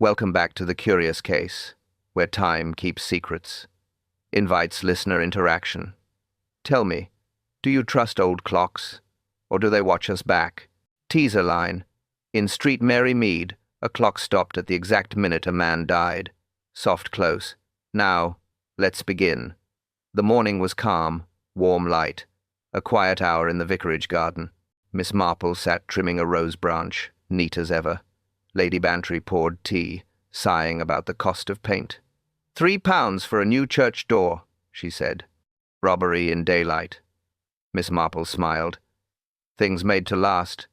Welcome back to The Curious Case, where time keeps secrets, invites listener interaction. Tell me, do you trust old clocks, or do they watch us back? Teaser line. In Street Mary Mead, a clock stopped at the exact minute a man died. Soft close. Now, let's begin. The morning was calm, warm light, a quiet hour in the vicarage garden. Miss Marple sat trimming a rose branch, neat as ever. Lady Bantry poured tea, sighing about the cost of paint. £3 for a new church door, she said. Robbery in daylight. Miss Marple smiled. Things made to last.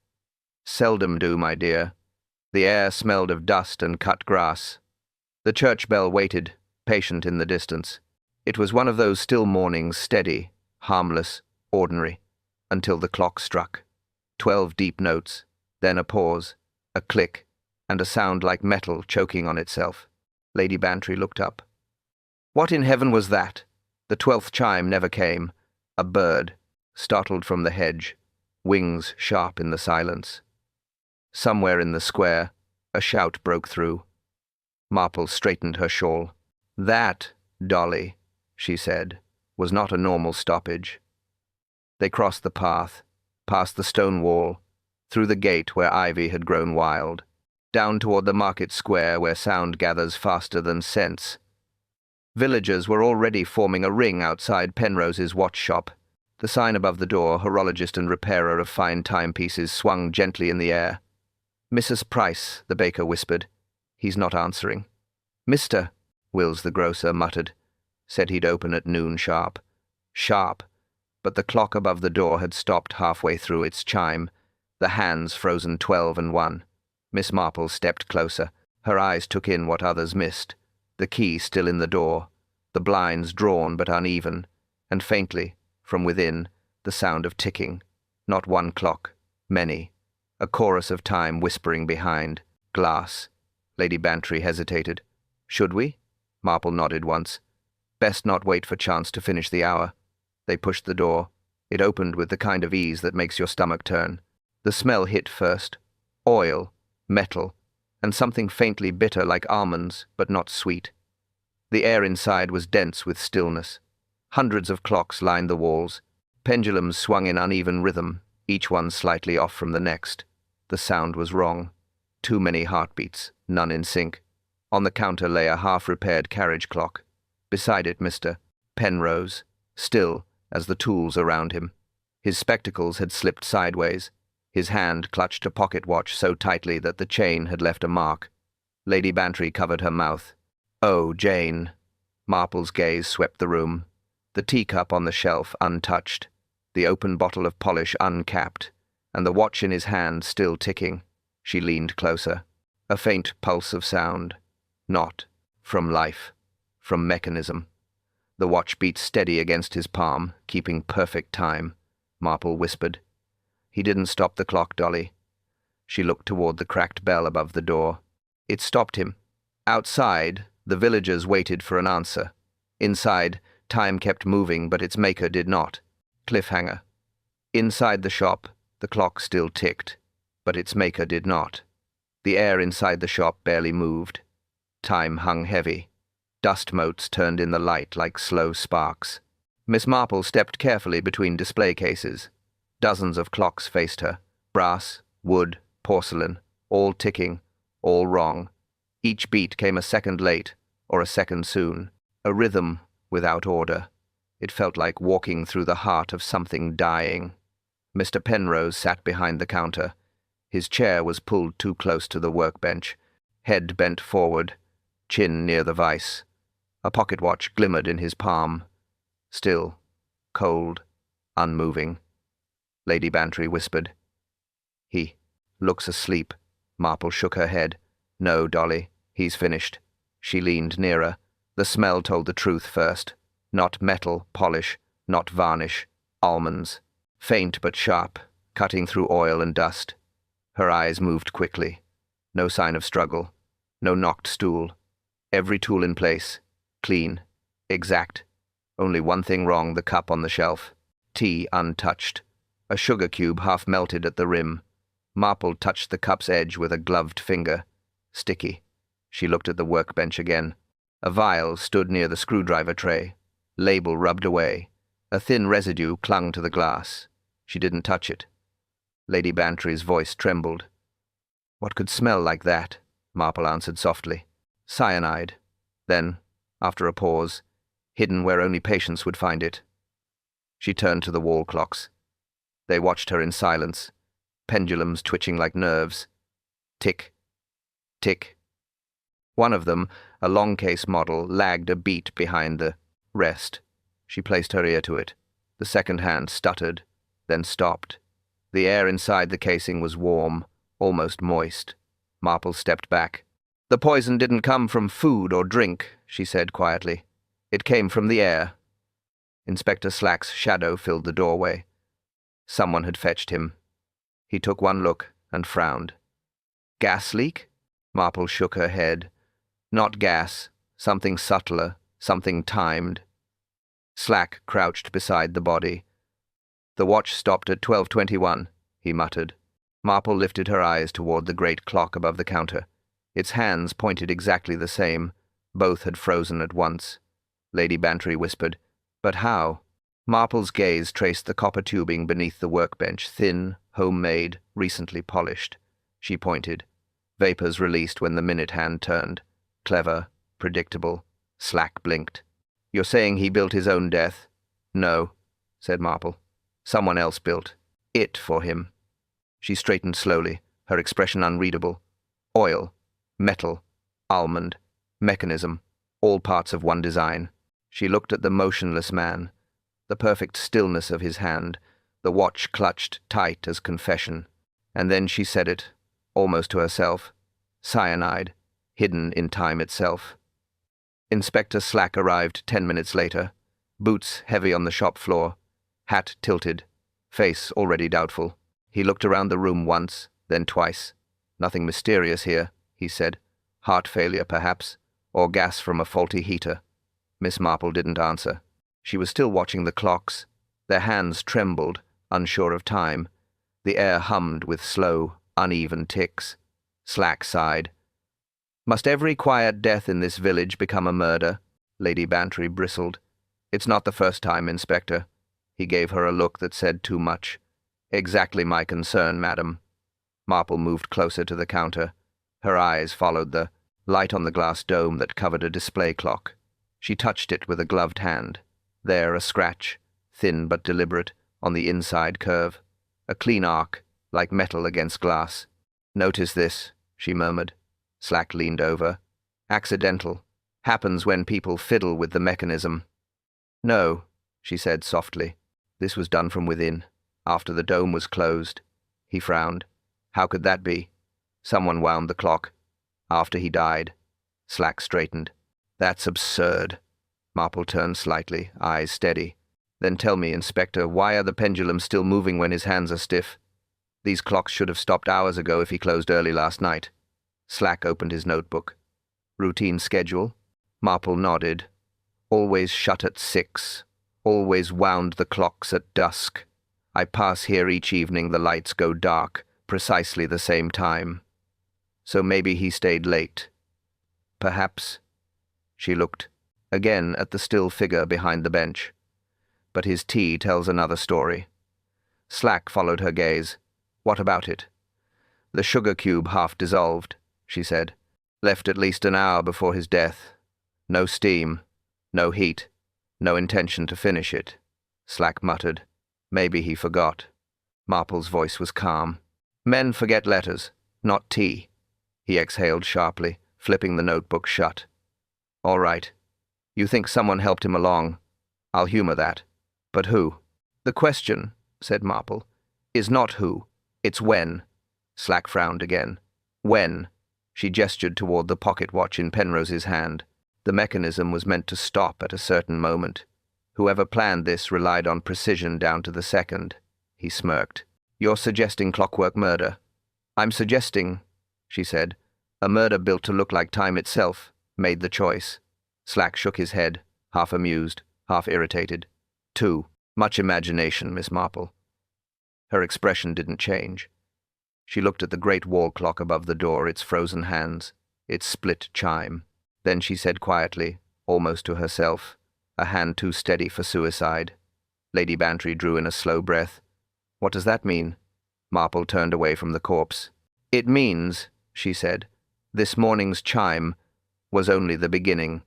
Seldom do, my dear. The air smelled of dust and cut grass. The church bell waited, patient in the distance. It was one of those still mornings, steady, harmless, ordinary, until the clock struck. 12 deep notes, then a pause, a click, and a sound like metal choking on itself. Lady Bantry looked up. What in heaven was that? The 12th chime never came. A bird, startled from the hedge, wings sharp in the silence. Somewhere in the square, a shout broke through. Marple straightened her shawl. That, Dolly, she said, was not a normal stoppage. They crossed the path, past the stone wall, through the gate where ivy had grown wild, down toward the market square where sound gathers faster than sense. Villagers were already forming a ring outside Penrose's watch shop. The sign above the door, horologist and repairer of fine timepieces, swung gently in the air. Mrs. Price, the baker whispered. He's not answering. Mr. Wills the grocer muttered. Said he'd open at noon sharp. Sharp, but the clock above the door had stopped halfway through its chime, the hands frozen 12 and 1. Miss Marple stepped closer. Her eyes took in what others missed. The key still in the door, the blinds drawn but uneven, and faintly, from within, the sound of ticking. Not one clock, many. A chorus of time whispering behind. Glass. Lady Bantry hesitated. Should we? Marple nodded once. Best not wait for chance to finish the hour. They pushed the door. It opened with the kind of ease that makes your stomach turn. The smell hit first. Oil, metal, and something faintly bitter like almonds, but not sweet. The air inside was dense with stillness. Hundreds of clocks lined the walls. Pendulums swung in uneven rhythm, each one slightly off from the next. The sound was wrong. Too many heartbeats, none in sync. On the counter lay a half-repaired carriage clock. Beside it Mr. Penrose, still as the tools around him. His spectacles had slipped sideways. His hand clutched a pocket watch so tightly that the chain had left a mark. Lady Bantry covered her mouth. Oh, Jane. Marple's gaze swept the room. The teacup on the shelf untouched, the open bottle of polish uncapped, and the watch in his hand still ticking. She leaned closer. A faint pulse of sound. Not from life, from mechanism. The watch beat steady against his palm, keeping perfect time. Marple whispered. He didn't stop the clock, Dolly. She looked toward the cracked bell above the door. It stopped him. Outside, the villagers waited for an answer. Inside, time kept moving, but its maker did not. Cliffhanger. Inside the shop, the clock still ticked, but its maker did not. The air inside the shop barely moved. Time hung heavy. Dust motes turned in the light like slow sparks. Miss Marple stepped carefully between display cases. Dozens of clocks faced her. Brass, wood, porcelain, all ticking, all wrong. Each beat came a second late, or a second soon. A rhythm without order. It felt like walking through the heart of something dying. Mr. Penrose sat behind the counter. His chair was pulled too close to the workbench, head bent forward, chin near the vise. A pocket watch glimmered in his palm. Still, cold, unmoving. Lady Bantry whispered. He looks asleep. Marple shook her head. No, Dolly, he's finished. She leaned nearer. The smell told the truth first. Not metal, polish, not varnish. Almonds. Faint but sharp, cutting through oil and dust. Her eyes moved quickly. No sign of struggle. No knocked stool. Every tool in place. Clean. Exact. Only one thing wrong, the cup on the shelf. Tea untouched. A sugar cube half melted at the rim. Marple touched the cup's edge with a gloved finger. Sticky. She looked at the workbench again. A vial stood near the screwdriver tray. Label rubbed away. A thin residue clung to the glass. She didn't touch it. Lady Bantry's voice trembled. "What could smell like that?" Marple answered softly. "Cyanide." Then, after a pause, "Hidden where only patients would find it." She turned to the wall clocks. They watched her in silence, pendulums twitching like nerves. Tick, tick. One of them, a long-case model, lagged a beat behind the rest. She placed her ear to it. The second hand stuttered, then stopped. The air inside the casing was warm, almost moist. Marple stepped back. "The poison didn't come from food or drink," she said quietly. "It came from the air." Inspector Slack's shadow filled the doorway. Someone had fetched him. He took one look and frowned. "Gas leak?" Marple shook her head. "Not gas. Something subtler, something timed." Slack crouched beside the body. "The watch stopped at 12:21, he muttered. Marple lifted her eyes toward the great clock above the counter. Its hands pointed exactly the same. Both had frozen at once. Lady Bantry whispered, "But how?" Marple's gaze traced the copper tubing beneath the workbench, thin, homemade, recently polished. She pointed. Vapors released when the minute hand turned. Clever, predictable. Slack blinked. "You're saying he built his own death?" "No," said Marple. "Someone else built it for him." She straightened slowly, her expression unreadable. Oil, metal, almond, mechanism, all parts of one design. She looked at the motionless man, the perfect stillness of his hand, the watch clutched tight as confession. And then she said it, almost to herself. Cyanide, hidden in time itself. Inspector Slack arrived 10 minutes later, boots heavy on the shop floor, hat tilted, face already doubtful. He looked around the room once, then twice. "Nothing mysterious here," he said. "Heart failure, perhaps, or gas from a faulty heater." Miss Marple didn't answer. She was still watching the clocks. Their hands trembled, unsure of time. The air hummed with slow, uneven ticks. Slack sighed. "Must every quiet death in this village become a murder?" Lady Bantry bristled. "It's not the first time, Inspector." He gave her a look that said too much. "Exactly my concern, madam." Marple moved closer to the counter. Her eyes followed the light on the glass dome that covered a display clock. She touched it with a gloved hand. There a scratch, thin but deliberate, on the inside curve. A clean arc, like metal against glass. "Notice this," she murmured. Slack leaned over. "Accidental. Happens when people fiddle with the mechanism." "No," she said softly. "This was done from within, after the dome was closed." He frowned. "How could that be?" "Someone wound the clock. After he died." Slack straightened. "That's absurd." Marple turned slightly, eyes steady. "Then tell me, Inspector, why are the pendulums still moving when his hands are stiff? These clocks should have stopped hours ago if he closed early last night." Slack opened his notebook. "Routine schedule?" Marple nodded. "Always shut at 6. Always wound the clocks at dusk. I pass here each evening, the lights go dark, precisely the same time. So maybe he stayed late. Perhaps." She looked again at the still figure behind the bench. "But his tea tells another story." Slack followed her gaze. "What about it?" "The sugar cube half dissolved," she said. "Left at least an hour before his death. No steam, no heat, no intention to finish it." Slack muttered. "Maybe he forgot." Marple's voice was calm. "Men forget letters, not tea." He exhaled sharply, flipping the notebook shut. "All right. You think someone helped him along. I'll humor that. But who?" "The question," said Marple, "is not who. It's when." Slack frowned again. "When?" She gestured toward the pocket watch in Penrose's hand. The mechanism was meant to stop at a certain moment. Whoever planned this relied on precision down to the second. He smirked. "You're suggesting clockwork murder." "I'm suggesting," she said, "a murder built to look like time itself, made the choice." Slack shook his head, half amused, half irritated. "Too much imagination, Miss Marple." Her expression didn't change. She looked at the great wall clock above the door, its frozen hands, its split chime. Then she said quietly, almost to herself, "A hand too steady for suicide." Lady Bantry drew in a slow breath. "What does that mean?" Marple turned away from the corpse. "It means," she said, "this morning's chime was only the beginning.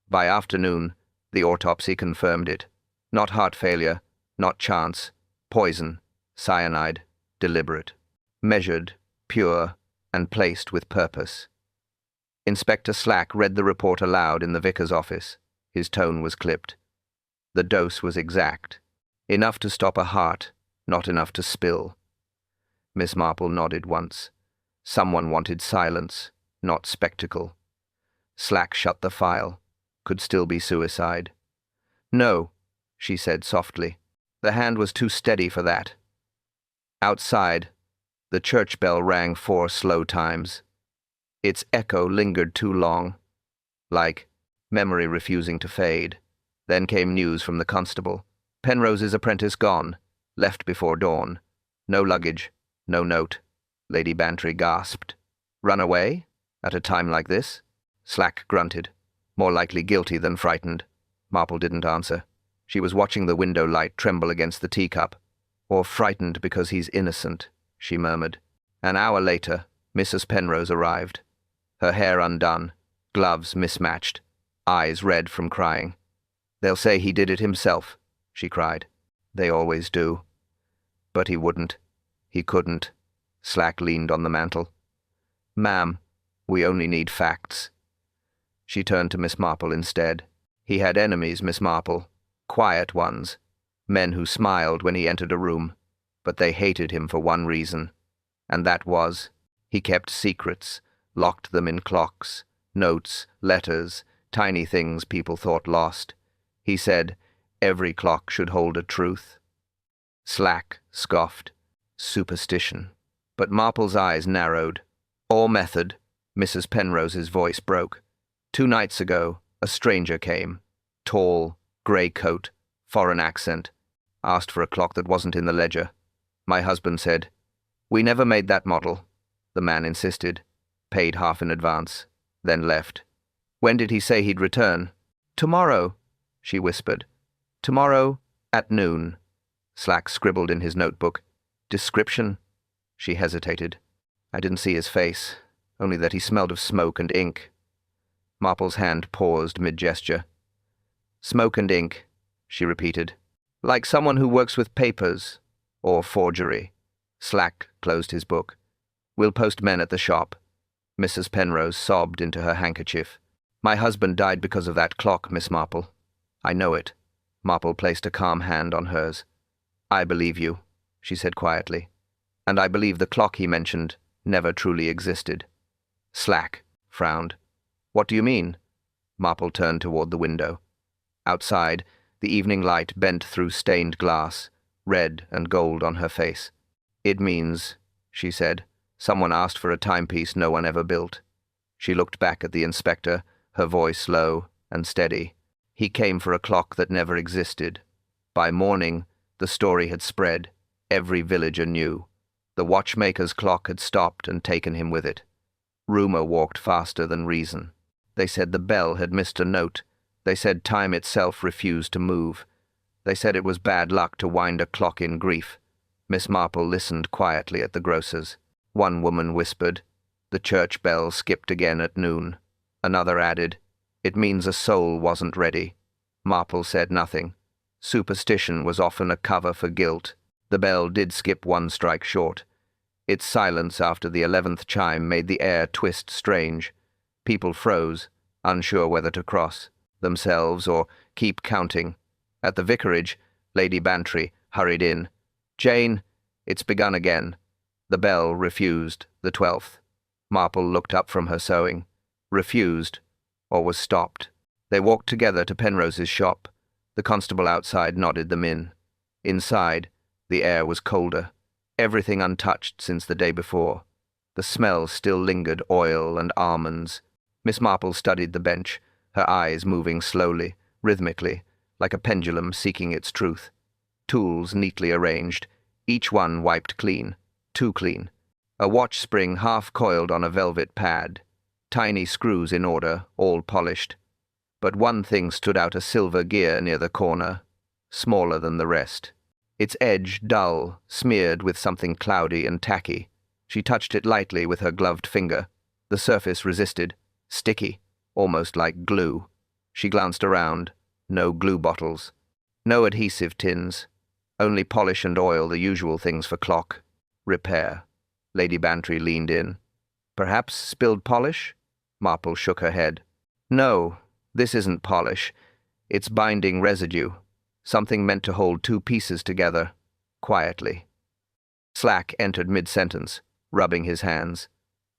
By afternoon, the autopsy confirmed it. Not heart failure, not chance, poison, cyanide, deliberate. Measured, pure, and placed with purpose." Inspector Slack read the report aloud in the vicar's office. His tone was clipped. The dose was exact. Enough to stop a heart, not enough to spill. Miss Marple nodded once. Someone wanted silence, not spectacle. Slack shut the file. Could still be suicide. "No," she said softly. "The hand was too steady for that." Outside, the church bell rang 4 slow times. Its echo lingered too long, like memory refusing to fade. Then came news from the constable. Penrose's apprentice gone, left before dawn. No luggage, no note. Lady Bantry gasped. "Run away? At a time like this?" Slack grunted, more likely guilty than frightened. Marple didn't answer. She was watching the window light tremble against the teacup. "Or frightened because he's innocent," she murmured. An hour later, Mrs. Penrose arrived. Her hair undone, gloves mismatched, eyes red from crying. "They'll say he did it himself," she cried. "They always do." But he wouldn't. He couldn't. Slack leaned on the mantel. "Ma'am, we only need facts." She turned to Miss Marple instead. He had enemies, Miss Marple. Quiet ones. Men who smiled when he entered a room. But they hated him for one reason. And that was, he kept secrets, locked them in clocks, notes, letters, tiny things people thought lost. He said, every clock should hold a truth. Slack scoffed. Superstition. But Marple's eyes narrowed. "All method," Mrs. Penrose's voice broke. "2 nights ago, a stranger came. Tall, grey coat, foreign accent. Asked for a clock that wasn't in the ledger. My husband said, 'We never made that model.' The man insisted. Paid half in advance. Then left. When did he say he'd return?" "Tomorrow," she whispered. "Tomorrow at noon." Slack scribbled in his notebook. "Description?" She hesitated. "I didn't see his face, only that he smelled of smoke and ink." Marple's hand paused mid-gesture. "Smoke and ink," she repeated. "Like someone who works with papers, or forgery." Slack closed his book. "We'll post men at the shop." Mrs. Penrose sobbed into her handkerchief. "My husband died because of that clock, Miss Marple. I know it." Marple placed a calm hand on hers. "I believe you," she said quietly. "And I believe the clock he mentioned never truly existed." Slack frowned. "What do you mean?" Marple turned toward the window. Outside, the evening light bent through stained glass, red and gold on her face. "It means," she said, "someone asked for a timepiece no one ever built." She looked back at the inspector, her voice low and steady. "He came for a clock that never existed. By morning, the story had spread. Every villager knew. The watchmaker's clock had stopped and taken him with it. Rumor walked faster than reason. They said the bell had missed a note. They said time itself refused to move. They said it was bad luck to wind a clock in grief." Miss Marple listened quietly at the grocer's. One woman whispered, "The church bell skipped again at noon." Another added, "It means a soul wasn't ready." Marple said nothing. Superstition was often a cover for guilt. The bell did skip 1 strike short. Its silence after the 11th chime made the air twist strange. People froze, unsure whether to cross themselves or keep counting. At the vicarage, Lady Bantry hurried in. "Jane, it's begun again." The bell refused, the 12th. Marple looked up from her sewing. Refused, or was stopped. They walked together to Penrose's shop. The constable outside nodded them in. Inside, the air was colder, everything untouched since the day before. The smell still lingered, oil and almonds. Miss Marple studied the bench, her eyes moving slowly, rhythmically, like a pendulum seeking its truth. Tools neatly arranged, each one wiped clean, too clean. A watch spring half coiled on a velvet pad. tiny screws in order, all polished. But one thing stood out: a silver gear near the corner, smaller than the rest. Its edge dull, smeared with something cloudy and tacky. She touched it lightly with her gloved finger. The surface resisted, sticky, almost like glue. She glanced around. No glue bottles. No adhesive tins. Only polish and oil, the usual things for clock repair. Lady Bantry leaned in. Perhaps spilled polish? Marple shook her head. No, this isn't polish. It's binding residue. Something meant to hold two pieces together, quietly. Slack entered mid-sentence, rubbing his hands.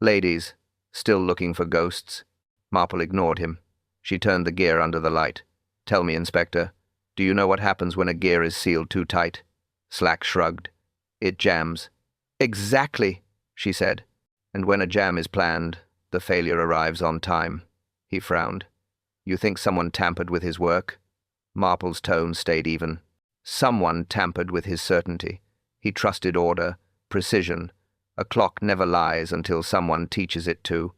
Ladies, still looking for ghosts? Marple ignored him. She turned the gear under the light. Tell me, Inspector, do you know what happens when a gear is sealed too tight? Slack shrugged. It jams. Exactly, she said. And when a jam is planned, the failure arrives on time. He frowned. You think someone tampered with his work? Marple's tone stayed even. Someone tampered with his certainty. He trusted order, precision. A clock never lies until someone teaches it to.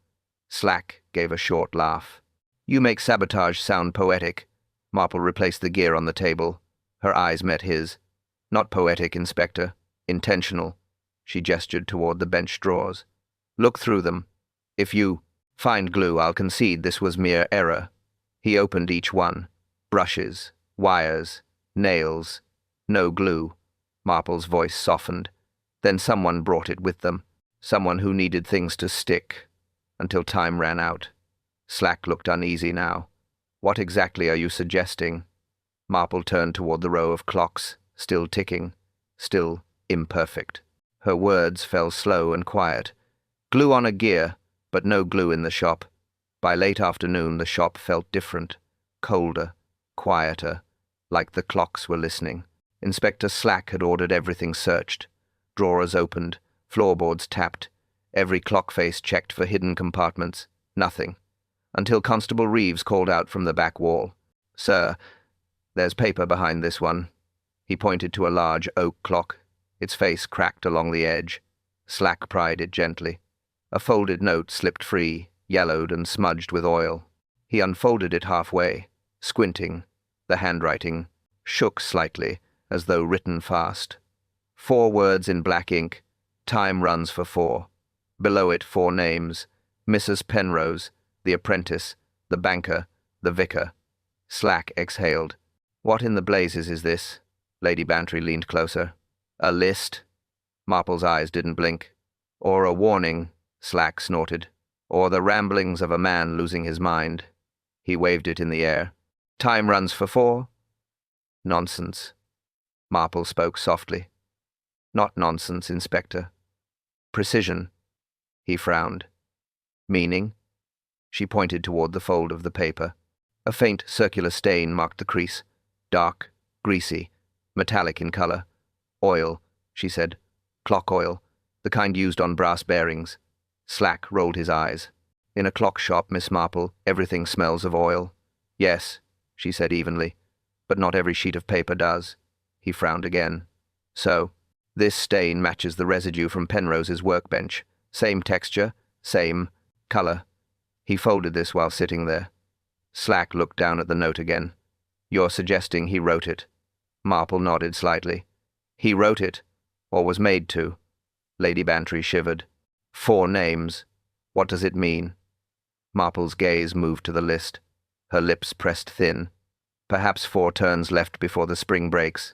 Slack gave a short laugh. You make sabotage sound poetic. Marple replaced the gear on the table. Her eyes met his. Not poetic, Inspector. Intentional. She gestured toward the bench drawers. Look through them. If you find glue, I'll concede this was mere error. He opened each one. Brushes, wires, nails. No glue. Marple's voice softened. Then someone brought it with them. Someone who needed things to stick. Until time ran out. Slack looked uneasy now. What exactly are you suggesting? Marple turned toward the row of clocks, still ticking, still imperfect. Her words fell slow and quiet. Glue on a gear, but no glue in the shop. By late afternoon, the shop felt different, colder, quieter, like the clocks were listening. Inspector Slack had ordered everything searched. Drawers opened, floorboards tapped, every clock face checked for hidden compartments. Nothing. Until Constable Reeves called out from the back wall. Sir, there's paper behind this one. He pointed to a large oak clock. Its face cracked along the edge. Slack pried it gently. A folded note slipped free, yellowed and smudged with oil. He unfolded it halfway, squinting. The handwriting shook slightly, as though written fast. 4 words in black ink. Time runs for 4. Below it 4 names. Mrs. Penrose, the apprentice, the banker, the vicar. Slack exhaled. What in the blazes is this? Lady Bantry leaned closer. A list? Marple's eyes didn't blink. Or a warning, Slack snorted. Or the ramblings of a man losing his mind. He waved it in the air. Time runs for 4? Nonsense. Marple spoke softly. Not nonsense, Inspector. Precision. He frowned. Meaning? She pointed toward the fold of the paper. A faint circular stain marked the crease. Dark, greasy, metallic in color. Oil, she said. Clock oil, the kind used on brass bearings. Slack rolled his eyes. In a clock shop, Miss Marple, everything smells of oil. Yes, she said evenly, but not every sheet of paper does. He frowned again. So, this stain matches the residue from Penrose's workbench. Same texture, same color. He folded this while sitting there. Slack looked down at the note again. You're suggesting he wrote it? Marple nodded slightly. He wrote it, or was made to. Lady Bantry shivered. 4 names. What does it mean? Marple's gaze moved to the list. Her lips pressed thin. Perhaps 4 turns left before the spring breaks.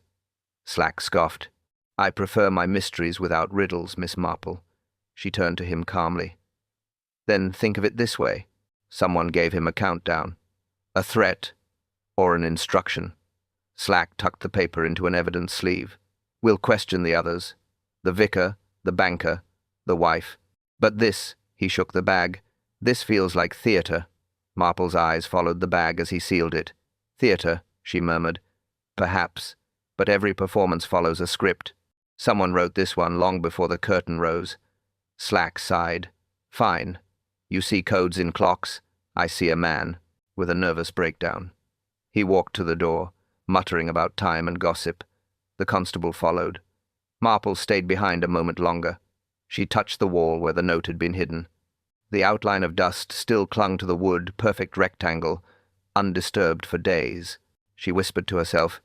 Slack scoffed. I prefer my mysteries without riddles, Miss Marple. She turned to him calmly. Then think of it this way. Someone gave him a countdown. A threat, or an instruction. Slack tucked the paper into an evidence sleeve. We'll question the others. The vicar, the banker, the wife. But this, he shook the bag, this feels like theatre. Marple's eyes followed the bag as he sealed it. Theatre, she murmured. Perhaps, but every performance follows a script. Someone wrote this one long before the curtain rose. Slack sighed. Fine. You see codes in clocks. I see a man, with a nervous breakdown. He walked to the door, muttering about time and gossip. The constable followed. Marple stayed behind a moment longer. She touched the wall where the note had been hidden. The outline of dust still clung to the wood, perfect rectangle, undisturbed for days. She whispered to herself.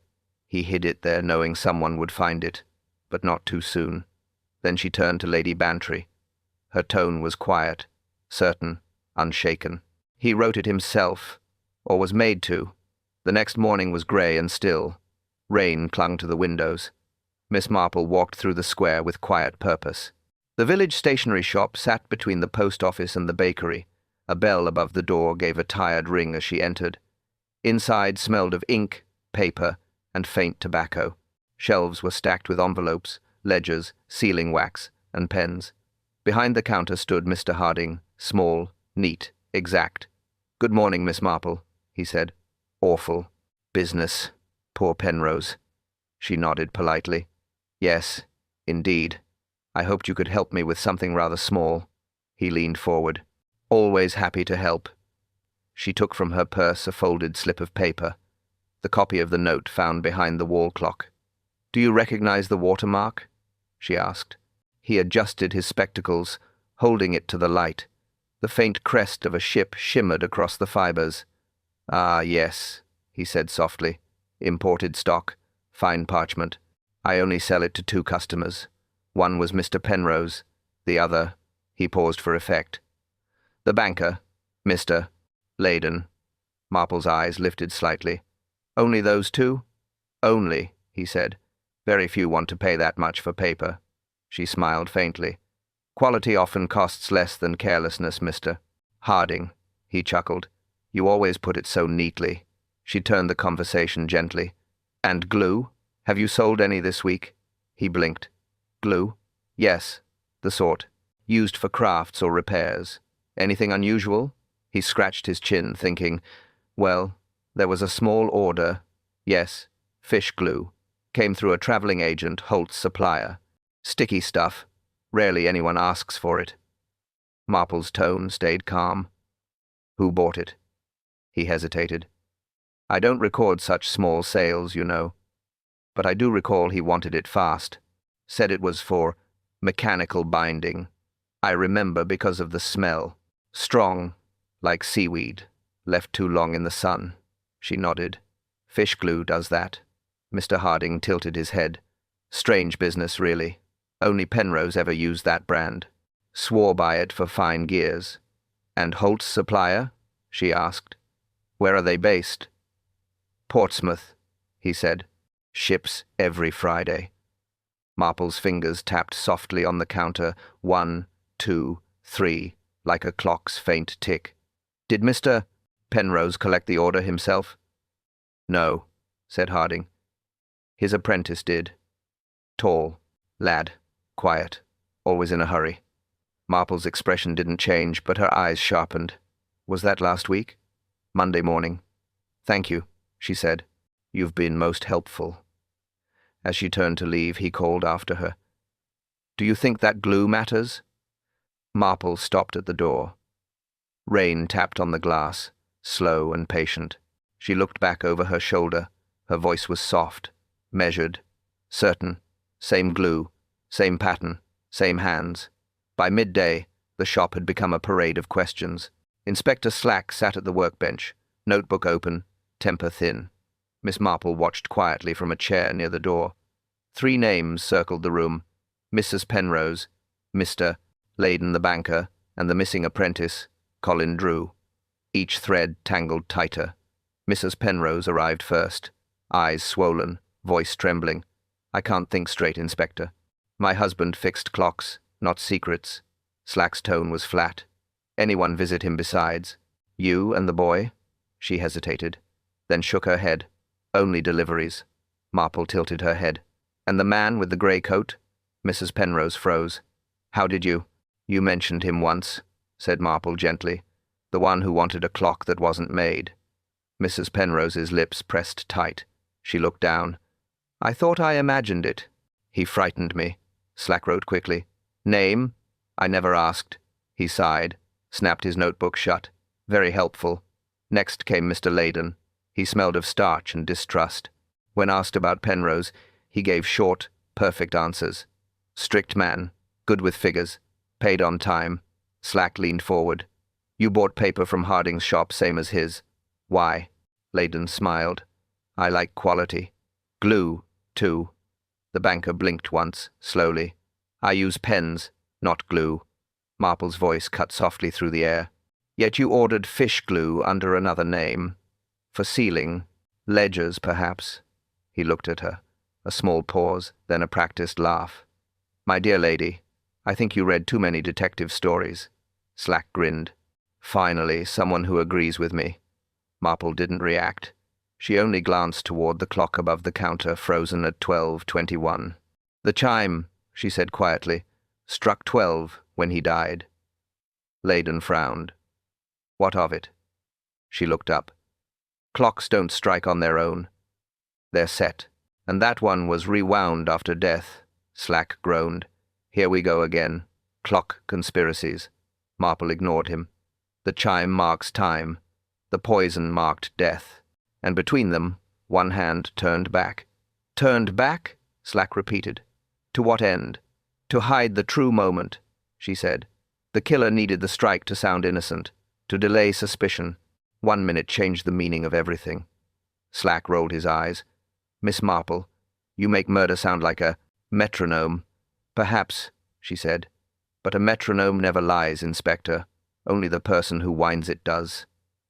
He hid it there knowing someone would find it, but not too soon. Then she turned to Lady Bantry. Her tone was quiet, certain, unshaken. He wrote it himself, or was made to. The next morning was grey and still. Rain clung to the windows. Miss Marple walked through the square with quiet purpose. The village stationery shop sat between the post office and the bakery. A bell above the door gave a tired ring as she entered. Inside smelled of ink, paper, and faint tobacco. Shelves were stacked with envelopes, ledgers, sealing wax, and pens. Behind the counter stood Mr. Harding, small, neat, exact. "Good morning, Miss Marple," he said. "Awful. Business. Poor Penrose." She nodded politely. "Yes, indeed. I hoped you could help me with something rather small." He leaned forward. "Always happy to help." She took from her purse a folded slip of paper, the copy of the note found behind the wall clock. "Do you recognize the watermark?" she asked. He adjusted his spectacles, holding it to the light. The faint crest of a ship shimmered across the fibers. "Ah, yes," he said softly. "Imported stock, fine parchment. I only sell it to 2 customers. One was Mr. Penrose, the other—" he paused for effect. "The banker, Mr. Leyden." Marple's eyes lifted slightly. "Only those 2? "Only," he said. "Very few want to pay that much for paper." She smiled faintly. "Quality often costs less than carelessness, Mr. Harding," he chuckled. "You always put it so neatly." She turned the conversation gently. "And glue? Have you sold any this week?" He blinked. "Glue? Yes, the sort. Used for crafts or repairs. Anything unusual?" He scratched his chin, thinking, "Well, there was a small order. Yes, fish glue. Came through a traveling agent, Holt's supplier. Sticky stuff. Rarely anyone asks for it." Marple's tone stayed calm. "Who bought it?" He hesitated. "I don't record such small sales, you know. But I do recall he wanted it fast. Said it was for mechanical binding. I remember because of the smell. Strong, like seaweed, left too long in the sun." She nodded. "Fish glue does that." Mr. Harding tilted his head. "Strange business, really. Only Penrose ever used that brand. Swore by it for fine gears." "And Holt's supplier?" she asked. "Where are they based?" "Portsmouth," he said. "Ships every Friday." Marple's fingers tapped softly on the counter, 1, 2, 3, like a clock's faint tick. "Did Mr. Penrose collect the order himself?" "No," said Harding. "His apprentice did. Tall, lad, quiet, always in a hurry." Marple's expression didn't change, but her eyes sharpened. "Was that last week?" "Monday morning." "Thank you," she said. "You've been most helpful." As she turned to leave, he called after her. "Do you think that glue matters?" Marple stopped at the door. Rain tapped on the glass, slow and patient. She looked back over her shoulder. Her voice was soft, measured, certain. Same glue, same pattern, same hands. By midday, the shop had become a parade of questions. Inspector Slack sat at the workbench, notebook open, temper thin. Miss Marple watched quietly from a chair near the door. 3 names circled the room: Mrs. Penrose, Mr. Leyden the banker, and the missing apprentice, Colin Drew. Each thread tangled tighter. Mrs. Penrose arrived first, eyes swollen, voice trembling. "I can't think straight, Inspector. My husband fixed clocks, not secrets." Slack's tone was flat. "Anyone visit him besides? You and the boy?" She hesitated, then shook her head. "Only deliveries." Marple tilted her head. "And the man with the grey coat?" Mrs. Penrose froze. "How did you—" "You mentioned him once," said Marple gently. "The one who wanted a clock that wasn't made." Mrs. Penrose's lips pressed tight. She looked down. "I thought I imagined it." "He frightened me," Slack wrote quickly. "Name?" "I never asked." He sighed, snapped his notebook shut. "Very helpful." Next came Mr. Leyden. He smelled of starch and distrust. When asked about Penrose, he gave short, perfect answers. Strict man, good with figures, paid on time, Slack leaned forward. You bought paper from Harding's shop, same as his. Why? Layden smiled. I like quality. Glue, too. The banker blinked once, slowly. I use pens, not glue. Marple's voice cut softly through the air. Yet you ordered fish glue under another name. For sealing. Ledgers, perhaps. He looked at her. A small pause, then a practiced laugh. My dear lady, I think you read too many detective stories. Slack grinned. Finally, someone who agrees with me. Marple didn't react. She only glanced toward the clock above the counter, frozen at 12:21. The chime, she said quietly, struck 12 when he died. Layden frowned. What of it? She looked up. Clocks don't strike on their own. They're set. And that one was rewound after death. Slack groaned. Here we go again. Clock conspiracies. Marple ignored him. The chime marks time. The poison marked death. And between them, one hand turned back. Turned back? Slack repeated. To what end? To hide the true moment, she said. The killer needed the strike to sound innocent, to delay suspicion. 1 minute changed the meaning of everything. Slack rolled his eyes. Miss Marple, you make murder sound like a metronome. Perhaps, she said. But a metronome never lies, Inspector. Only the person who winds it does.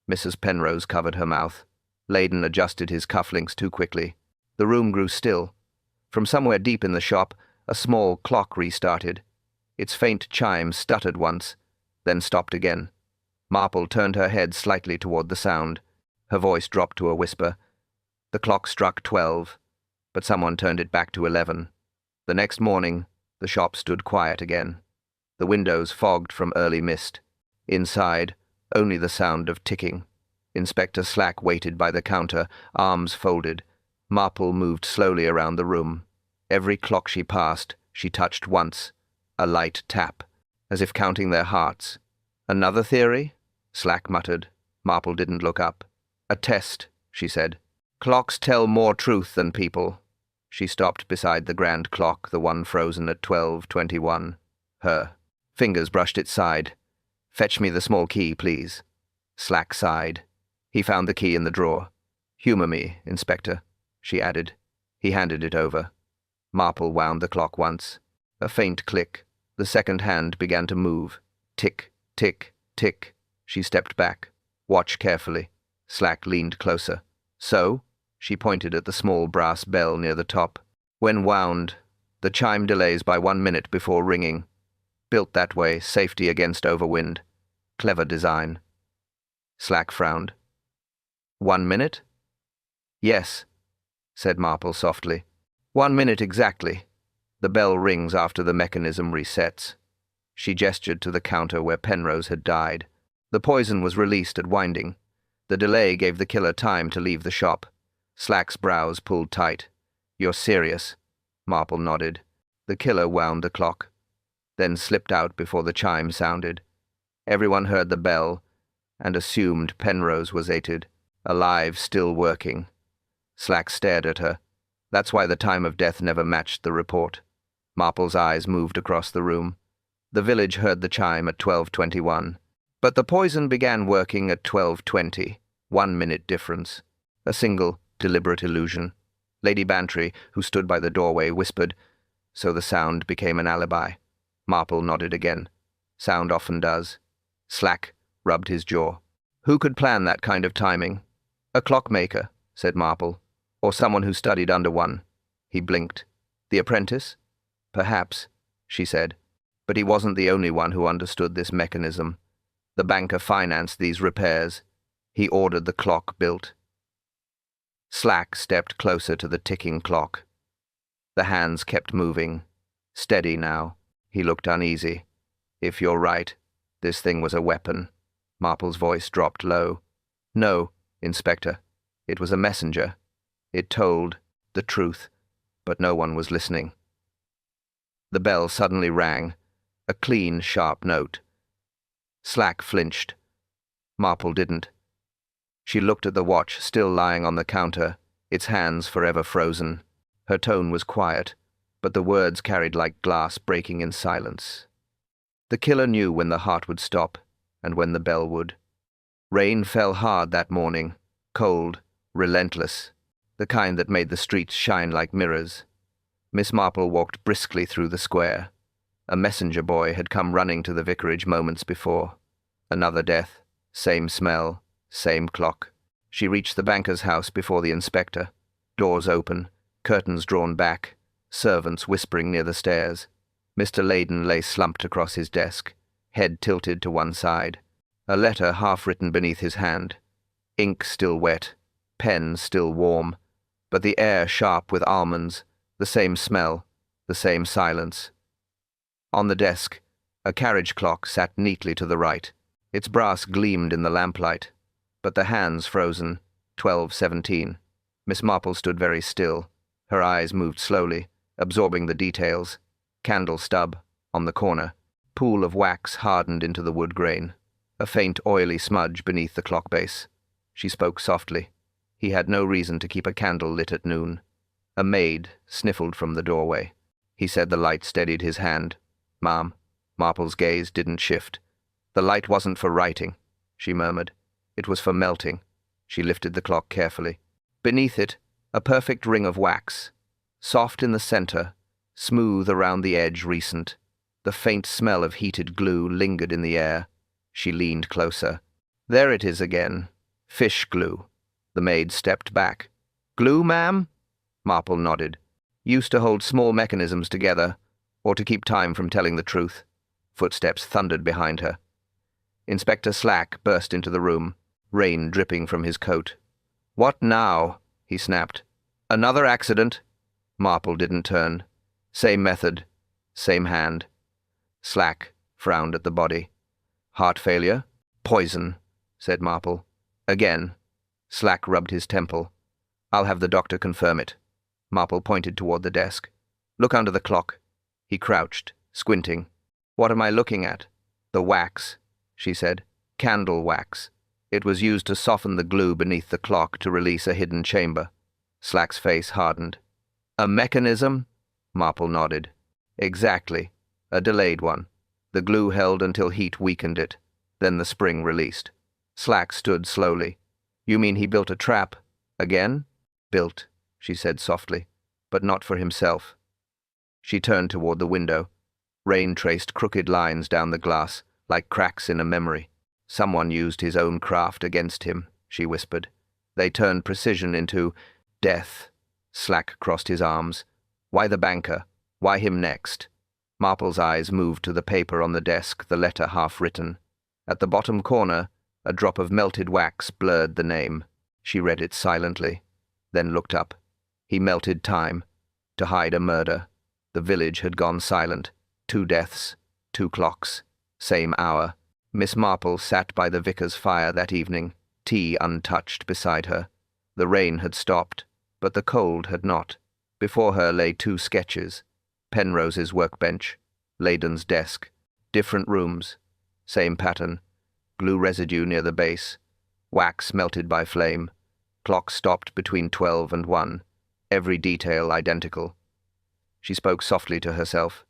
Mrs. Penrose covered her mouth. Layden adjusted his cufflinks too quickly. The room grew still. From somewhere deep in the shop, a small clock restarted. Its faint chime stuttered once, then stopped again. Marple turned her head slightly toward the sound. Her voice dropped to a whisper. The clock struck 12, but someone turned it back to 11. The next morning, the shop stood quiet again. The windows fogged from early mist. Inside, only the sound of ticking. Inspector Slack waited by the counter, arms folded. Marple moved slowly around the room. Every clock she passed, she touched once. A light tap, as if counting their hearts. Another theory? Slack muttered. Marple didn't look up. A test, she said. Clocks tell more truth than people. She stopped beside the grand clock, the one frozen at 12:21. Her fingers brushed its side. Fetch me the small key, please. Slack sighed. He found the key in the drawer. Humor me, Inspector, she added. He handed it over. Marple wound the clock once. A faint click. The second hand began to move. Tick, tick, tick. She stepped back. Watch carefully. Slack leaned closer. So? She pointed at the small brass bell near the top. When wound, the chime delays by 1 minute before ringing. Built that way, safety against overwind. Clever design. Slack frowned. 1 minute? Yes, said Marple softly. 1 minute exactly. The bell rings after the mechanism resets. She gestured to the counter where Penrose had died. The poison was released at winding. The delay gave the killer time to leave the shop. Slack's brows pulled tight. You're serious? Marple nodded. The killer wound the clock, then slipped out before the chime sounded. Everyone heard the bell and assumed Penrose was aided, alive, still working. Slack stared at her. That's why the time of death never matched the report. Marple's eyes moved across the room. The village heard the chime at 12:21. But the poison began working at 12:20, 1 minute difference. A single, deliberate illusion. Lady Bantry, who stood by the doorway, whispered, so the sound became an alibi. Marple nodded again. Sound often does. Slack rubbed his jaw. Who could plan that kind of timing? A clockmaker, said Marple, or someone who studied under one. He blinked. The apprentice? Perhaps, she said, but he wasn't the only one who understood this mechanism. The banker financed these repairs. He ordered the clock built. Slack stepped closer to the ticking clock. The hands kept moving. Steady now. He looked uneasy. If you're right, this thing was a weapon. Marple's voice dropped low. No, Inspector. It was a messenger. It told the truth, but no one was listening. The bell suddenly rang. A clean, sharp note. Slack flinched. Marple didn't. She looked at the watch still lying on the counter, its hands forever frozen. Her tone was quiet, but the words carried like glass breaking in silence. The killer knew when the heart would stop and when the bell would. Rain fell hard that morning, cold, relentless, the kind that made the streets shine like mirrors. Miss Marple walked briskly through the square. A messenger boy had come running to the vicarage moments before. Another death, same smell, same clock. She reached the banker's house before the inspector. Doors open, curtains drawn back, servants whispering near the stairs. Mr. Layden lay slumped across his desk, head tilted to one side. A letter half-written beneath his hand. Ink still wet, pen still warm, but the air sharp with almonds, the same smell, the same silence. On the desk, a carriage clock sat neatly to the right. Its brass gleamed in the lamplight, but the hands frozen, 12:17. Miss Marple stood very still. Her eyes moved slowly, absorbing the details. Candle stub, on the corner. Pool of wax hardened into the wood grain. A faint oily smudge beneath the clock base. She spoke softly. He had no reason to keep a candle lit at noon. A maid sniffled from the doorway. He said the light steadied his hand. "Ma'am." Marple's gaze didn't shift. "The light wasn't for writing," she murmured. "It was for melting." She lifted the clock carefully. Beneath it, a perfect ring of wax. Soft in the center, smooth around the edge recent. The faint smell of heated glue lingered in the air. She leaned closer. "There it is again. Fish glue." The maid stepped back. "Glue, ma'am?" Marple nodded. "Used to hold small mechanisms together, or to keep time from telling the truth." Footsteps thundered behind her. Inspector Slack burst into the room, rain dripping from his coat. "What now?" he snapped. "Another accident?" Marple didn't turn. Same method, same hand. Slack frowned at the body. "Heart failure?" "Poison," said Marple. "Again." Slack rubbed his temple. "I'll have the doctor confirm it." Marple pointed toward the desk. "Look under the clock." He crouched, squinting. "What am I looking at?" "The wax," she said. "Candle wax. It was used to soften the glue beneath the clock to release a hidden chamber." Slack's face hardened. "A mechanism?" Marple nodded. "Exactly. A delayed one. The glue held until heat weakened it. Then the spring released." Slack stood slowly. "You mean he built a trap? Again?" "Built," she said softly, "but not for himself." She turned toward the window. Rain traced crooked lines down the glass, like cracks in a memory. "Someone used his own craft against him," she whispered. "They turned precision into death." Slack crossed his arms. "Why the banker? Why him next?" Marple's eyes moved to the paper on the desk, the letter half-written. At the bottom corner, a drop of melted wax blurred the name. She read it silently, then looked up. He melted time, to hide a murder. The village had gone silent. 2 deaths, 2 clocks, same hour. Miss Marple sat by the vicar's fire that evening, tea untouched beside her. The rain had stopped, but the cold had not. Before her lay 2 sketches. Penrose's workbench, Layden's desk. Different rooms. Same pattern. Glue residue near the base. Wax melted by flame. Clock stopped between 12 and 1. Every detail identical. She spoke softly to herself.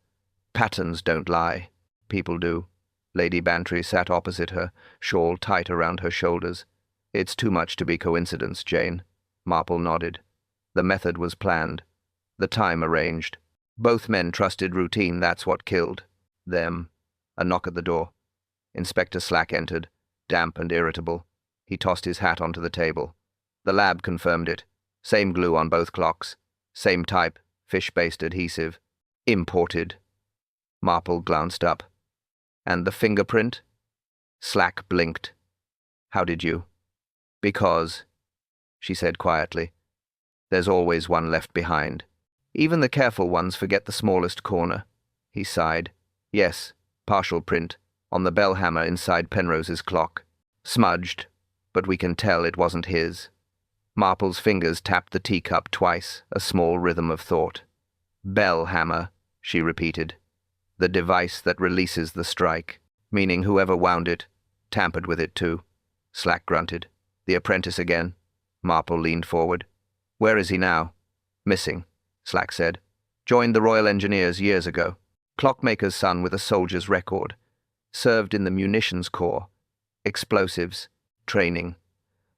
Patterns don't lie. People do. Lady Bantry sat opposite her, shawl tight around her shoulders. "It's too much to be coincidence, Jane." Marple nodded. The method was planned. The time arranged. Both men trusted routine, that's what killed them. A knock at the door. Inspector Slack entered, damp and irritable. He tossed his hat onto the table. The lab confirmed it. Same glue on both clocks. Same type, fish-based adhesive. Imported. Marple glanced up. "And the fingerprint?" Slack blinked. "How did you?" "Because," she said quietly, "there's always one left behind. Even the careful ones forget the smallest corner." He sighed. "Yes, partial print, on the bell hammer inside Penrose's clock. Smudged, but we can tell it wasn't his." Marple's fingers tapped the teacup twice, a small rhythm of thought. "Bell hammer," she repeated. "The device that releases the strike, meaning whoever wound it, tampered with it too." Slack grunted. "The apprentice again?" Marple leaned forward. "Where is he now?" "Missing," Slack said. "Joined the Royal Engineers years ago. Clockmaker's son with a soldier's record. Served in the munitions corps. Explosives. Training.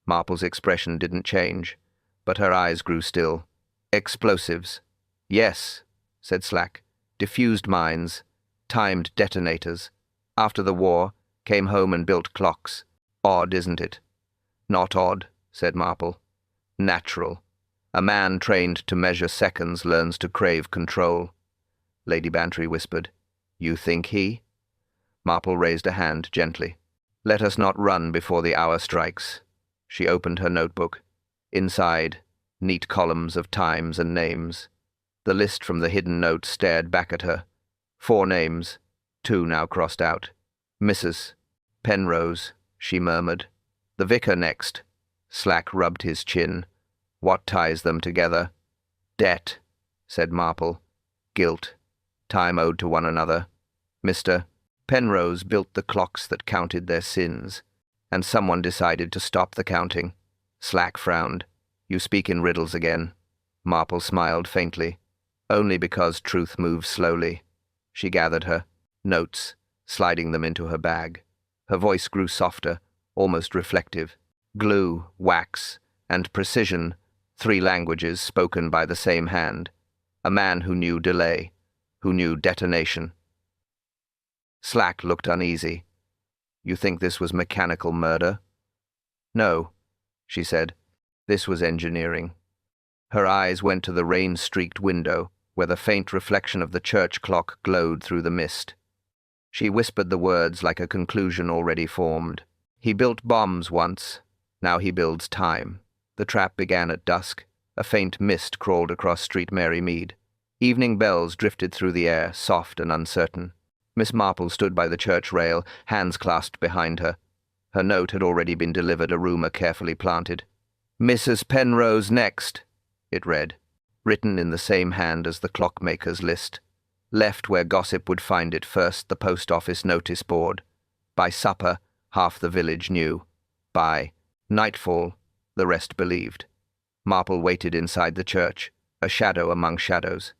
Marple's expression didn't change, but her eyes grew still. Explosives. Yes, said Slack. Diffused mines. Timed detonators. After the war, came home and built clocks. Odd, isn't it? Not odd, said Marple. Natural. A man trained to measure seconds learns to crave control. Lady Bantry whispered. You think he? Marple raised a hand gently. Let us not run before the hour strikes. She opened her notebook. Inside, neat columns of times and names. The list from the hidden note stared back at her. 4 names, 2 now crossed out. Mrs. Penrose, she murmured. The vicar next. Slack rubbed his chin. What ties them together? Debt, said Marple. Guilt. Time owed to one another. Mr. Penrose built the clocks that counted their sins, and someone decided to stop the counting. Slack frowned. You speak in riddles again. Marple smiled faintly. Only because truth moves slowly. She gathered her notes, sliding them into her bag. Her voice grew softer, almost reflective. Glue, wax, and precision, 3 languages spoken by the same hand. A man who knew delay, who knew detonation. Slack looked uneasy. You think this was mechanical murder? No, she said. This was engineering. Her eyes went to the rain-streaked window, where the faint reflection of the church clock glowed through the mist. She whispered the words like a conclusion already formed. He built bombs once. Now he builds time. The trap began at dusk. A faint mist crawled across Street Mary Mead. Evening bells drifted through the air, soft and uncertain. Miss Marple stood by the church rail, hands clasped behind her. Her note had already been delivered, a rumour carefully planted. Mrs. Penrose next, it read, written in the same hand as the clockmaker's list. Left where gossip would find it first, the post office notice board. By supper, half the village knew. By nightfall, the rest believed. Marple waited inside the church, a shadow among shadows.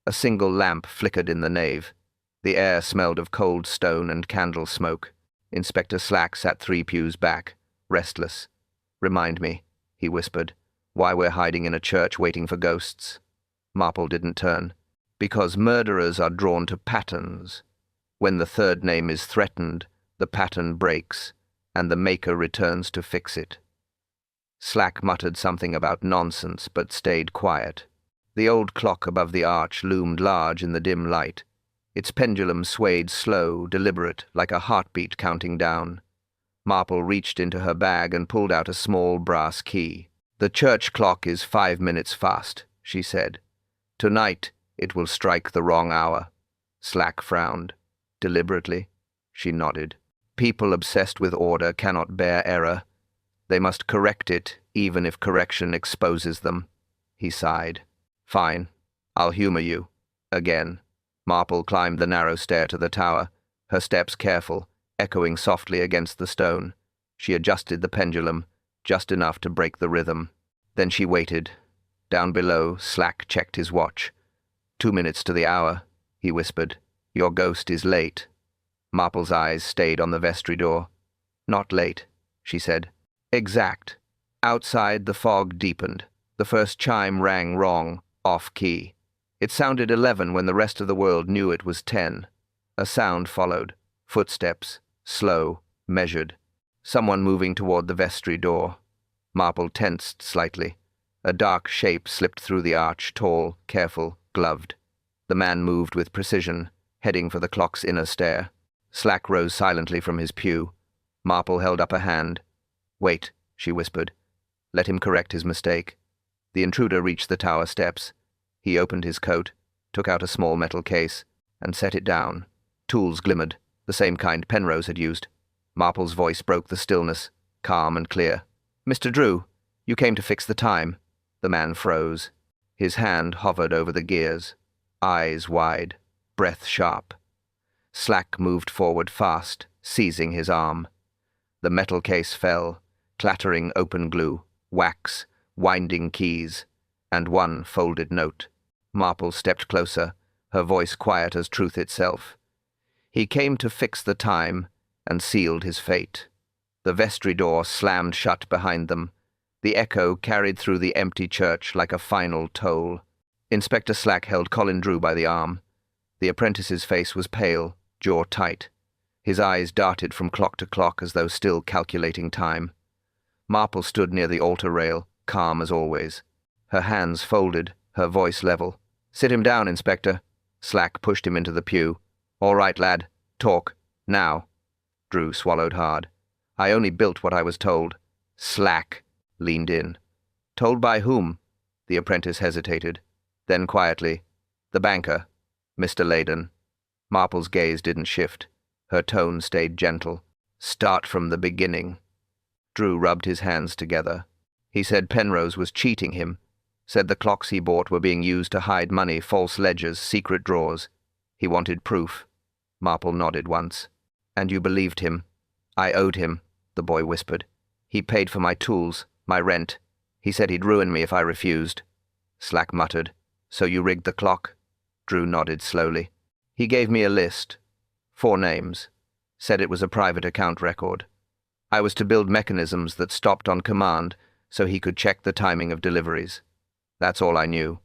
A single lamp flickered in the nave. The air smelled of cold stone and candle smoke. Inspector Slack sat 3 pews back, restless. Remind me, he whispered, why we're hiding in a church waiting for ghosts. Marple didn't turn. Because murderers are drawn to patterns. When the 3rd name is threatened, the pattern breaks, and the maker returns to fix it. Slack muttered something about nonsense, but stayed quiet. The old clock above the arch loomed large in the dim light. Its pendulum swayed slow, deliberate, like a heartbeat counting down. Marple reached into her bag and pulled out a small brass key. The church clock is 5 minutes fast, she said. Tonight it will strike the wrong hour. Slack frowned. Deliberately? She nodded. People obsessed with order cannot bear error. They must correct it, even if correction exposes them. He sighed. Fine. I'll humor you. Again. Marple climbed the narrow stair to the tower, her steps careful, echoing softly against the stone. She adjusted the pendulum, just enough to break the rhythm. Then she waited. Down below, Slack checked his watch. 2 minutes to the hour, he whispered. Your ghost is late. Marple's eyes stayed on the vestry door. Not late, she said. Exact. Outside, the fog deepened. The first chime rang wrong, off-key. It sounded 11 when the rest of the world knew it was 10. A sound followed. Footsteps. Slow. Measured. Someone moving toward the vestry door. Marple tensed slightly. A dark shape slipped through the arch, tall, careful, gloved. The man moved with precision, heading for the clock's inner stair. Slack rose silently from his pew. Marple held up a hand. Wait, she whispered. Let him correct his mistake. The intruder reached the tower steps. He opened his coat, took out a small metal case, and set it down. Tools glimmered, the same kind Penrose had used. Marple's voice broke the stillness, calm and clear. Mr. Drew, you came to fix the time. The man froze. His hand hovered over the gears, eyes wide, breath sharp. Slack moved forward fast, seizing his arm. The metal case fell, clattering open glue, wax, winding keys, and one folded note. Marple stepped closer, her voice quiet as truth itself. He came to fix the time and sealed his fate. The vestry door slammed shut behind them. The echo carried through the empty church like a final toll. Inspector Slack held Colin Drew by the arm. The apprentice's face was pale, jaw tight. His eyes darted from clock to clock as though still calculating time. Marple stood near the altar rail, calm as always. Her hands folded, her voice level. "Sit him down, Inspector." Slack pushed him into the pew. "All right, lad. Talk. Now." Drew swallowed hard. "I only built what I was told." Slack leaned in. "Told by whom?" The apprentice hesitated. Then quietly, "The banker, Mr. Leyden." Marple's gaze didn't shift. Her tone stayed gentle. "Start from the beginning." Drew rubbed his hands together. He said Penrose was cheating him. Said the clocks he bought were being used to hide money, false ledgers, secret drawers. He wanted proof. Marple nodded once. "And you believed him?" "I owed him," the boy whispered. "He paid for my tools, my rent. He said he'd ruin me if I refused." Slack muttered. "So you rigged the clock?" Drew nodded slowly. "He gave me a list. 4 names. Said it was a private account record. I was to build mechanisms that stopped on command so he could check the timing of deliveries. That's all I knew."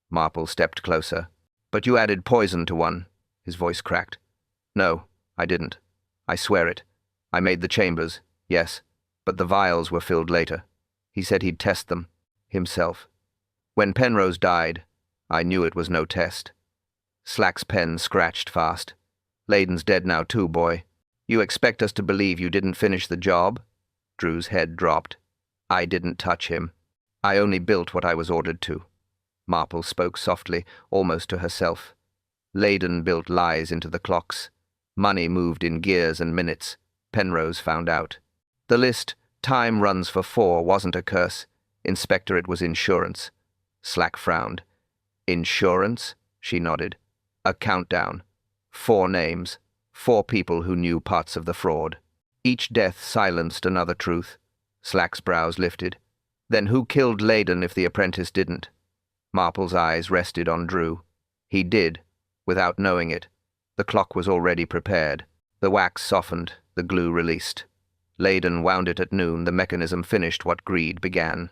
Marple stepped closer. "But you added poison to one." His voice cracked. "No, I didn't. I swear it. I made the chambers, yes, but the vials were filled later. He said he'd test them, himself. When Penrose died, I knew it was no test." Slack's pen scratched fast. "Leyden's dead now too, boy. You expect us to believe you didn't finish the job?" Drew's head dropped. "I didn't touch him. I only built what I was ordered to." Marple spoke softly, almost to herself. "Leyden built lies into the clocks. Money moved in gears and minutes. Penrose found out. The list, 'Time runs for 4,' wasn't a curse. Inspector, it was insurance." Slack frowned. "Insurance?" She nodded. "A countdown. 4 names. 4 people who knew parts of the fraud. Each death silenced another truth." Slack's brows lifted. "Then who killed Leyden if the apprentice didn't?" Marple's eyes rested on Drew. "He did, without knowing it. The clock was already prepared. The wax softened, the glue released. Leyden wound it at noon. The mechanism finished what greed began."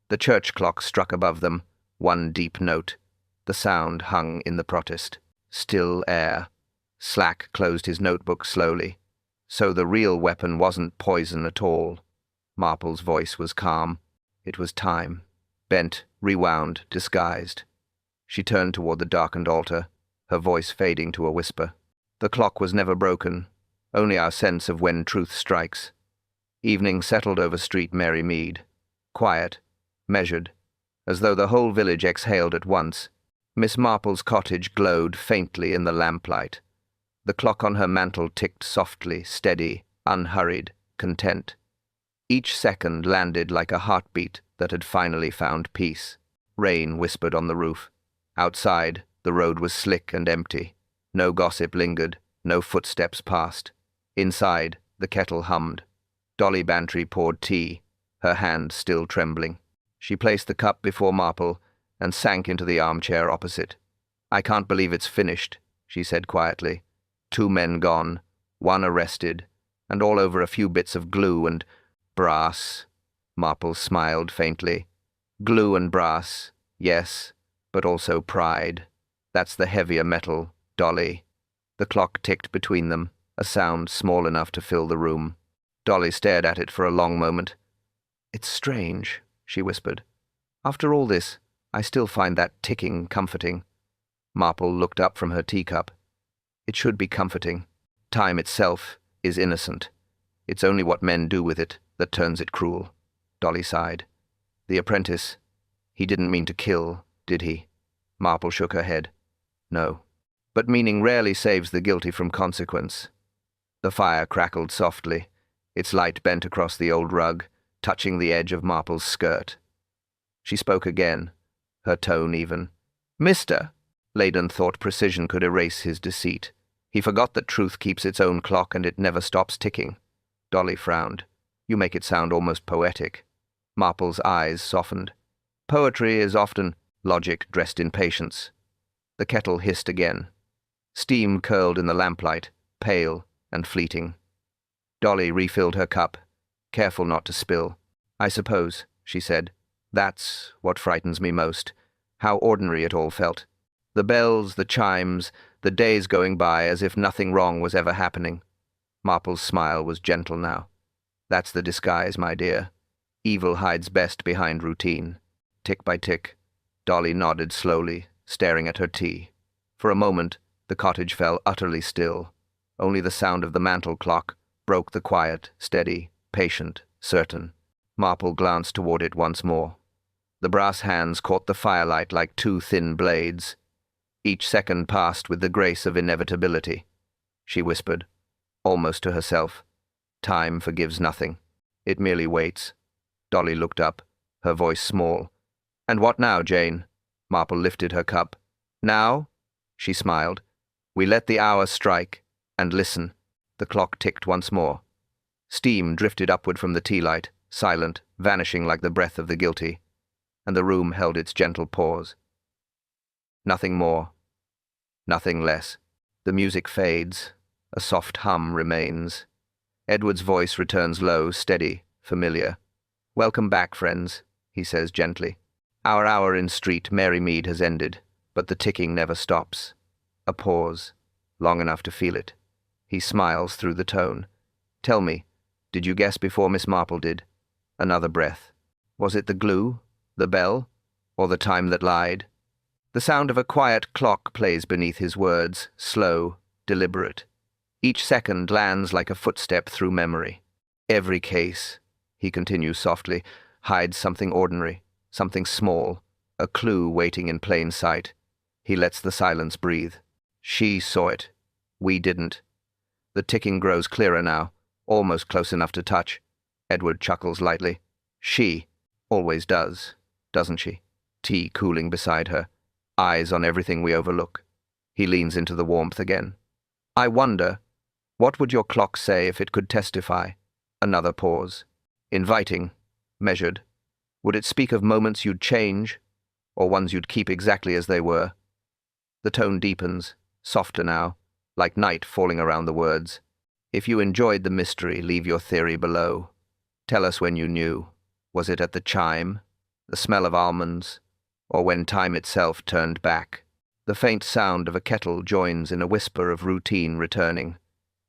The church clock struck above them, one deep note. The sound hung in the protest. Still air. Slack closed his notebook slowly. "So the real weapon wasn't poison at all." Marple's voice was calm. It was time. Bent, rewound, disguised. She turned toward the darkened altar, her voice fading to a whisper. "The clock was never broken, only our sense of when truth strikes." Evening settled over Street Mary Mead. Quiet, measured, as though the whole village exhaled at once. Miss Marple's cottage glowed faintly in the lamplight. The clock on her mantel ticked softly, steady, unhurried, content. Each second landed like a heartbeat that had finally found peace. Rain whispered on the roof. Outside, the road was slick and empty. No gossip lingered, no footsteps passed. Inside, the kettle hummed. Dolly Bantry poured tea, her hand still trembling. She placed the cup before Marple and sank into the armchair opposite. "I can't believe it's finished," she said quietly. 2 men gone, 1 arrested, and all over a few bits of glue and brass." Marple smiled faintly. "Glue and brass, yes, but also pride. That's the heavier metal, Dolly." The clock ticked between them, a sound small enough to fill the room. Dolly stared at it for a long moment. "It's strange," she whispered. "After all this, I still find that ticking comforting." Marple looked up from her teacup. "It should be comforting. Time itself is innocent. It's only what men do with it that turns it cruel." Dolly sighed. "The apprentice, he didn't mean to kill, did he?" Marple shook her head. "No. But meaning rarely saves the guilty from consequence." The fire crackled softly. Its light bent across the old rug, touching the edge of Marple's skirt. She spoke again, her tone even. "Mister!" Leyden thought precision could erase his deceit. He forgot that truth keeps its own clock and it never stops ticking. Dolly frowned. "You make it sound almost poetic." Marple's eyes softened. "Poetry is often logic dressed in patience." The kettle hissed again. Steam curled in the lamplight. pale and fleeting. Dolly refilled her cup, careful not to spill. "I suppose," she said, "that's what frightens me most, how ordinary it all felt. The bells, the chimes, the days going by as if nothing wrong was ever happening." Marple's smile was gentle now. "That's the disguise, my dear. Evil hides best behind routine." Tick by tick, Dolly nodded slowly, staring at her tea. For a moment, the cottage fell utterly still. Only the sound of the mantel clock broke the quiet, steady, patient, certain. Marple glanced toward it once more. The brass hands caught the firelight like two thin blades. Each second passed with the grace of inevitability. She whispered, almost to herself, "Time forgives nothing. It merely waits." Dolly looked up, her voice small. "And what now, Jane?" Marple lifted her cup. "Now?" She smiled. "We let the hour strike, and listen." The clock ticked once more. Steam drifted upward from the tea light, silent, vanishing like the breath of the guilty, and the room held its gentle pause. Nothing more. Nothing less. The music fades. A soft hum remains. Edward's voice returns low, steady, familiar. "Welcome back, friends," he says gently. "Our hour in Street Mary Mead has ended, but the ticking never stops." A pause, long enough to feel it. He smiles through the tone. "Tell me, did you guess before Miss Marple did?" Another breath. Was it the glue, the bell, or the time that lied? The sound of a quiet clock plays beneath his words, slow, deliberate. Each second lands like a footstep through memory. "Every case," he continues softly, "hides something ordinary, something small, a clue waiting in plain sight." He lets the silence breathe. "She saw it. We didn't." The ticking grows clearer now, almost close enough to touch. Edward chuckles lightly. "She always does, doesn't she?" Tea cooling beside her, eyes on everything we overlook. He leans into the warmth again. "I wonder, what would your clock say if it could testify?" Another pause. Inviting, measured. Would it speak of moments you'd change, or ones you'd keep exactly as they were? The tone deepens, softer now, like night falling around the words. "If you enjoyed the mystery, leave your theory below. Tell us when you knew. Was it at the chime, the smell of almonds, or when time itself turned back?" The faint sound of a kettle joins in a whisper of routine returning.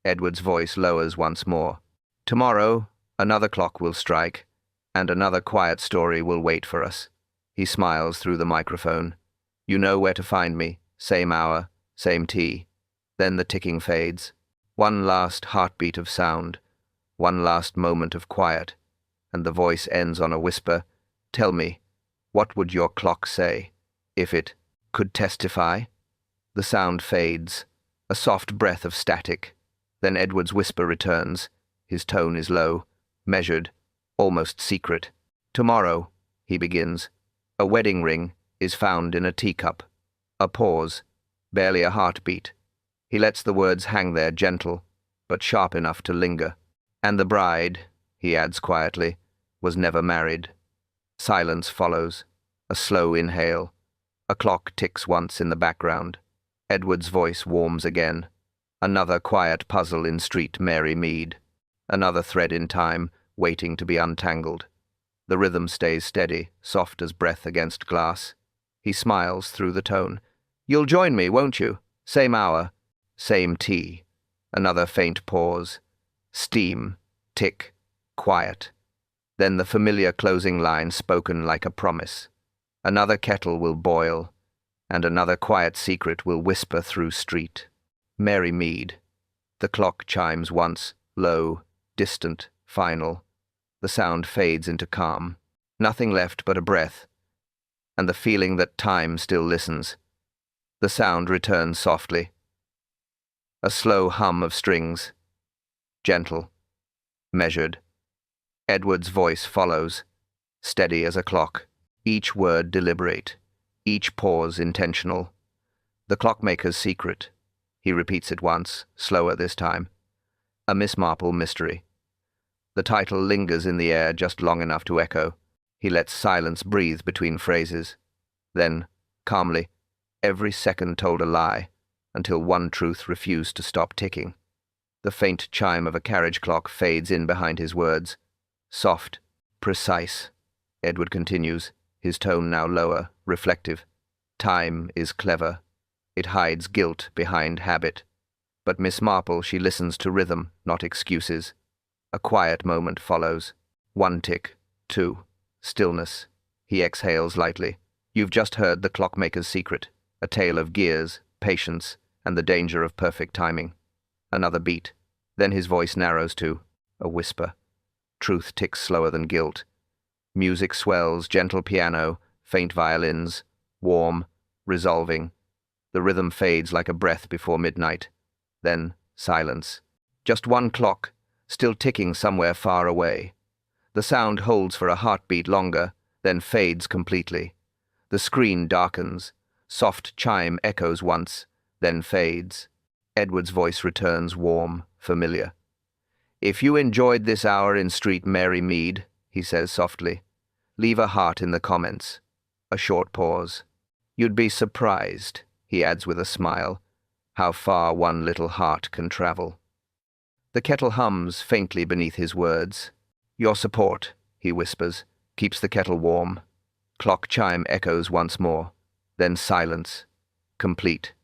Edward's voice lowers once more. "Tomorrow, another clock will strike, and another quiet story will wait for us." He smiles through the microphone. "You know where to find me, same hour, same tea." Then the ticking fades. One last heartbeat of sound, one last moment of quiet, and the voice ends on a whisper. "Tell me, what would your clock say, if it could testify?" The sound fades, a soft breath of static. Then Edward's whisper returns. His tone is low, measured, almost secret. "Tomorrow," he begins, "a wedding ring is found in a teacup." A pause, barely a heartbeat. He lets the words hang there, gentle, but sharp enough to linger. "And the bride," he adds quietly, "was never married." Silence follows, a slow inhale. A clock ticks once in the background. Edward's voice warms again. Another quiet puzzle in Street Mary Mead. Another thread in time, waiting to be untangled. The rhythm stays steady, soft as breath against glass. He smiles through the tone. "You'll join me, won't you? Same hour, same tea." Another faint pause. Steam, tick, quiet. Then the familiar closing line spoken like a promise. Another kettle will boil, and another quiet secret will whisper through Street Mary Mead. The clock chimes once, low, distant, final. The sound fades into calm. Nothing left but a breath, and the feeling that time still listens. The sound returns softly. A slow hum of strings. Gentle, measured. Edward's voice follows, steady as a clock. Each word deliberate, each pause intentional. The clockmaker's secret. He repeats it once, slower this time. A Miss Marple mystery. The title lingers in the air just long enough to echo. He lets silence breathe between phrases. Then, calmly, every second told a lie, until one truth refused to stop ticking. The faint chime of a carriage clock fades in behind his words. Soft, precise, Edward continues, his tone now lower, reflective. Time is clever. It hides guilt behind habit. But Miss Marple, she listens to rhythm, not excuses. A quiet moment follows. 1 tick, 2. Stillness. He exhales lightly. You've just heard the clockmaker's secret, a tale of gears, patience, and the danger of perfect timing. Another beat. Then his voice narrows to a whisper. Truth ticks slower than guilt. Music swells, gentle piano, faint violins, warm, resolving. The rhythm fades like a breath before midnight. Then silence. Just one clock, still ticking somewhere far away. The sound holds for a heartbeat longer, then fades completely. The screen darkens. Soft chime echoes once, then fades. Edward's voice returns warm, familiar. If you enjoyed this hour in Street Mary Mead, he says softly, leave a heart in the comments. A short pause. You'd be surprised, he adds with a smile, how far one little heart can travel. The kettle hums faintly beneath his words. Your support, he whispers, keeps the kettle warm. Clock chime echoes once more, then silence, complete.